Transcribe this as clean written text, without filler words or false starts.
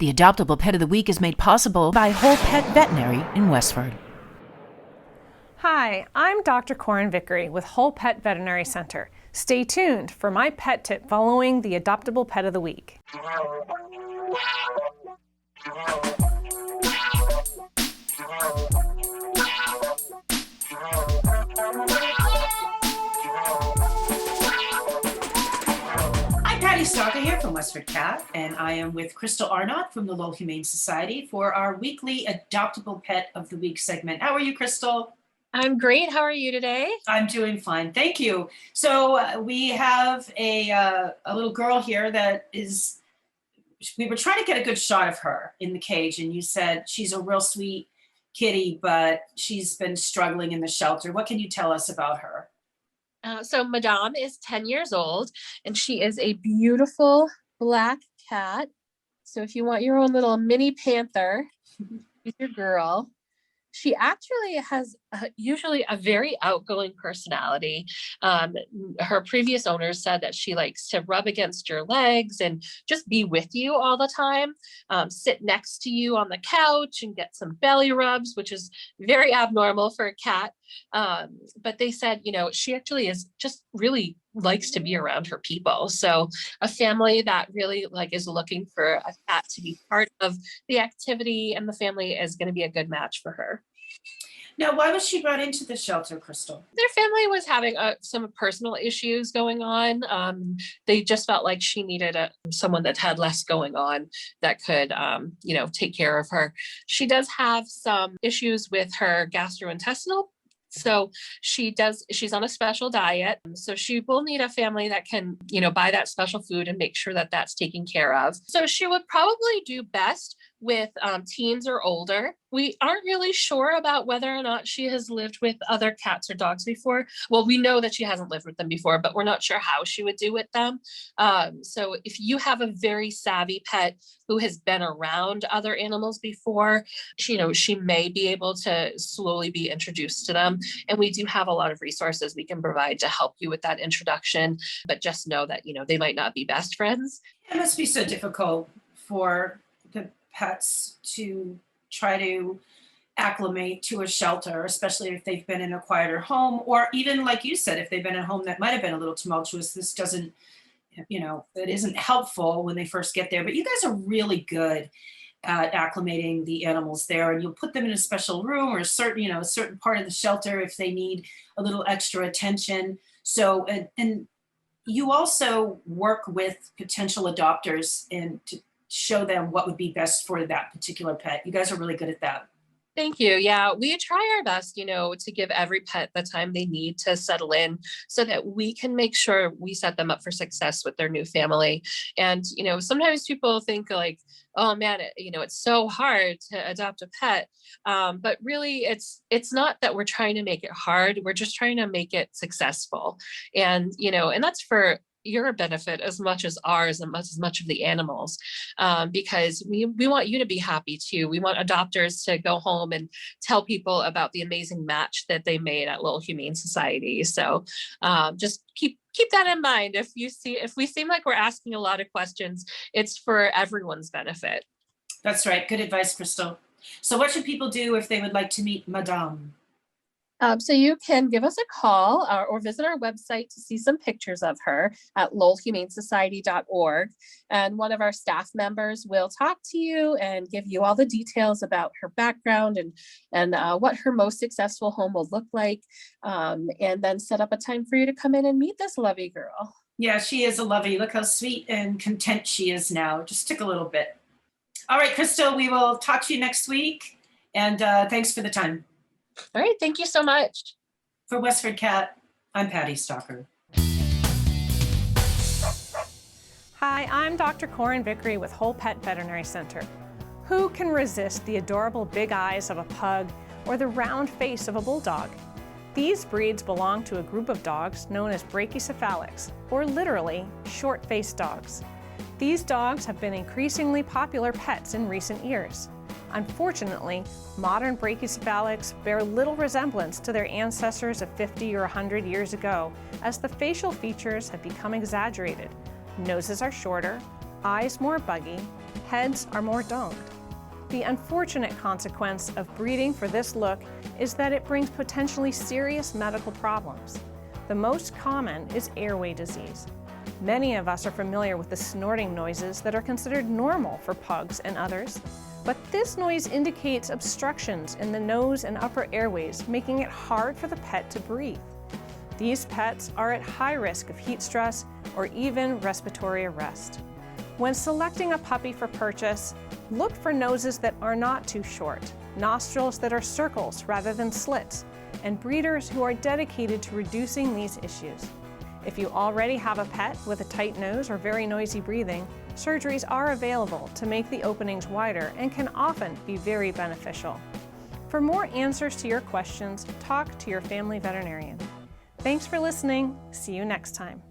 The Adoptable Pet of the Week is made possible by Whole Pet Veterinary in Westford. Hi, I'm Dr. Corin Vickery with Whole Pet Veterinary Center. Stay tuned for my pet tip following the Adoptable Pet of the Week. Patty Stalker here from WestfordCAT, and I am with Crystal Arnott from the Lowell Humane Society for our weekly Adoptable Pet of the Week segment. How are you, Crystal? I'm great. How are you today? I'm doing fine. Thank you. So we have a little girl here that is, we were trying to get a good shot of her in the cage, and you said she's a real sweet kitty, but she's been struggling in the shelter. What can you tell us about her? So Madame is 10 years old, and she is a beautiful black cat. So if you want your own little mini panther, she's your girl. She actually has usually a very outgoing personality. Her previous owners said that she likes to rub against your legs and just be with you all the time, sit next to you on the couch and get some belly rubs, which is very abnormal for a cat. But they said, she actually is just really likes to be around her people. So a family that really is looking for a cat to be part of the activity and the family is going to be a good match for her. Now, why was she brought into the shelter, Crystal? Their family was having some personal issues going on. They just felt like she needed someone that had less going on that could, take care of her. She does have some issues with her gastrointestinal. So she's on a special diet. So she will need a family that can, buy that special food and make sure that that's taken care of. So she would probably do best with teens or older. We aren't really sure about whether or not she has lived with other cats or dogs before. Well, we know that she hasn't lived with them before, but we're not sure how she would do with them. So if you have a very savvy pet who has been around other animals before, she may be able to slowly be introduced to them. And we do have a lot of resources we can provide to help you with that introduction, but just know that, they might not be best friends. It must be so difficult for the pets to try to acclimate to a shelter, especially if they've been in a quieter home, or even like you said, if they've been in a home that might have been a little tumultuous. This doesn't, it isn't helpful when they first get there. But you guys are really good at acclimating the animals there, and you'll put them in a special room or a certain part of the shelter if they need a little extra attention. So, and you also work with potential adopters and to show them what would be best for that particular pet. You guys are really good at that. Thank you. Yeah, we try our best, to give every pet the time they need to settle in so that we can make sure we set them up for success with their new family. And, sometimes people think oh man, it's so hard to adopt a pet. But really it's not that we're trying to make it hard. We're just trying to make it successful. And, and that's for your benefit as much as ours and as much of the animals, because we want you to be happy too. We want adopters to go home and tell people about the amazing match that they made at Lowell Humane Society. So just keep that in mind. If we seem like we're asking a lot of questions, it's for everyone's benefit. That's right. Good advice, Crystal. So what should people do if they would like to meet Madame? So you can give us a call or visit our website to see some pictures of her at lowellhumanesociety.org. And one of our staff members will talk to you and give you all the details about her background and what her most successful home will look like. And then set up a time for you to come in and meet this lovely girl. Yeah, she is a lovey. Look how sweet and content she is now. Just took a little bit. All right, Crystal, we will talk to you next week. And thanks for the time. All right. Thank you so much. For WestfordCAT, I'm Patty Stalker. Hi, I'm Dr. Corin Vickery with Whole Pet Veterinary Center. Who can resist the adorable big eyes of a pug or the round face of a bulldog? These breeds belong to a group of dogs known as brachycephalics, or literally short-faced dogs. These dogs have been increasingly popular pets in recent years. Unfortunately, modern brachycephalics bear little resemblance to their ancestors of 50 or 100 years ago, as the facial features have become exaggerated. Noses are shorter, eyes more buggy, Heads are more domed. The unfortunate consequence of breeding for this look is that it brings potentially serious medical problems. The most common is airway disease. Many of us are familiar with the snorting noises that are considered normal for pugs and others, but this noise indicates obstructions in the nose and upper airways, making it hard for the pet to breathe. These pets are at high risk of heat stress or even respiratory arrest. When selecting a puppy for purchase, look for noses that are not too short, nostrils that are circles rather than slits, and breeders who are dedicated to reducing these issues. If you already have a pet with a tight nose or very noisy breathing, surgeries are available to make the openings wider and can often be very beneficial. For more answers to your questions, talk to your family veterinarian. Thanks for listening. See you next time.